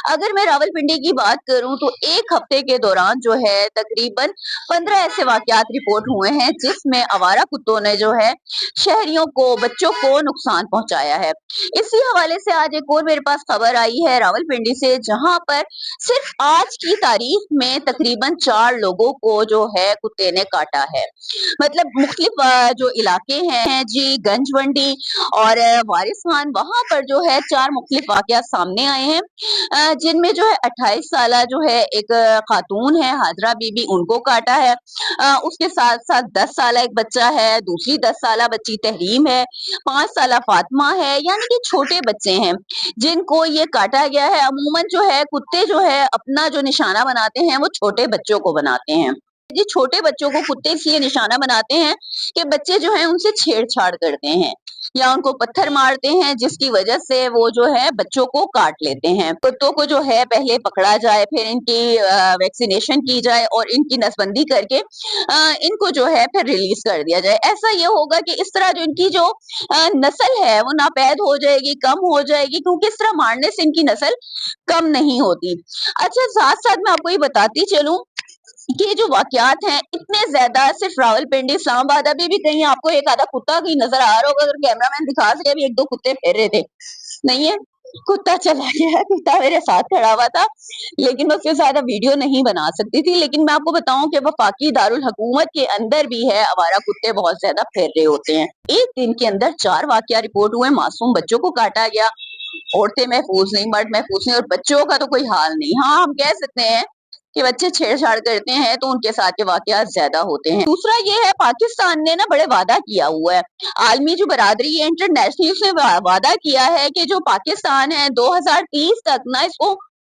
अगर मैं रावलपिंडी की बात करूं तो एक हफ्ते के दौरान जो है तकरीबन 15 ऐसे वाकयात रिपोर्ट हुए हैं जिसमें आवारा कुत्तों ने जो है शहरियों को, बच्चों को नुकसान पहुंचाया है। इसी हवाले से आज एक और मेरे पास खबर आई है रावलपिंडी से, जहां पर सिर्फ आज की तारीख में तकरीबन 4 लोगों को जो है कुत्ते ने काटा है। मतलब मुख्तलिफ जो इलाके हैं जी, गंजवंडी और वारिस खान, वहां पर जो है 4 मुख्तलिफ वाकयात सामने आए हैं, जिनमें जो है 28 साल जो है एक खातून है हाजरा बीबी, उनको काटा है। उसके साथ साथ 10 साल एक बच्चा है, दूसरी 10 साल बच्ची तहरीम है, 5 साल फातिमा है, यानी कि छोटे बच्चे हैं जिनको ये काटा गया है। अमूमन जो है कुत्ते जो है अपना जो निशाना बनाते हैं वो छोटे बच्चों को बनाते हैं। ये छोटे बच्चों को कुत्ते इसलिए निशाना बनाते हैं कि बच्चे जो है उनसे छेड़छाड़ करते हैं या उनको पत्थर मारते हैं, जिसकी वजह से वो जो है बच्चों को काट लेते हैं। कुत्तों को जो है पहले पकड़ा जाए, फिर इनकी वैक्सीनेशन की जाए और इनकी नसबंदी करके इनको जो है फिर रिलीज कर दिया जाए। ऐसा ये होगा कि इस तरह जो इनकी जो नस्ल है वो नापैद हो जाएगी, कम हो जाएगी, क्योंकि इस तरह मारने से इनकी नस्ल कम नहीं होती। अच्छा, साथ साथ मैं आपको ये बताती चलूं कि ये जो वाकयात हैं इतने ज्यादा, सिर्फ रावलपिंडी, इस्लामाबाद, अभी भी कहीं आपको एक आधा कुत्ता कहीं नजर आ रहा होगा, अगर कैमरामैन दिखा सके, अभी 1-2 कुत्ते फिर रहे थे, नहीं है, कुत्ता चला गया है। कुत्ता मेरे साथ खड़ा हुआ था लेकिन मैं उसके साथ वीडियो नहीं बना सकती थी। लेकिन मैं आपको बताऊं कि वफाकी दारुल हुकूमत के अंदर भी है आवारा कुत्ते बहुत ज्यादा फिर रहे होते हैं। एक दिन के अंदर 4 वाकया रिपोर्ट हुए, मासूम बच्चों को काटा गया, औरतें महफूज नहीं, मर्द महफूज नहीं, और बच्चों का तो कोई हाल नहीं। हाँ, हम कह सकते हैं कि बच्चे छेड़छाड़ करते हैं तो उनके साथ के वाकयात ज्यादा होते हैं। दूसरा ये है, पाकिस्तान ने ना बड़े वादा किया हुआ है, आलमी जो बरादरी है, इंटरनेशनल, उसने वादा किया है कि जो पाकिस्तान है 2030 तक ना इसको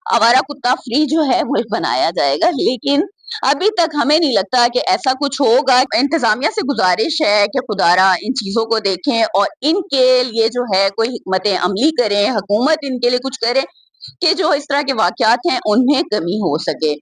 आवारा कुत्ता फ्री जो है मुल्क बनाया जाएगा। लेकिन अभी तक हमें नहीं लगता कि ऐसा कुछ होगा। इंतजामिया से गुजारिश है कि खुदारा इन चीजों को देखें और इनके लिए जो है कोई हिकमत अमली करें, हुकूमत इनके लिए कुछ करे कि जो इस तरह के वाकयात हैं उनमें कमी हो सके।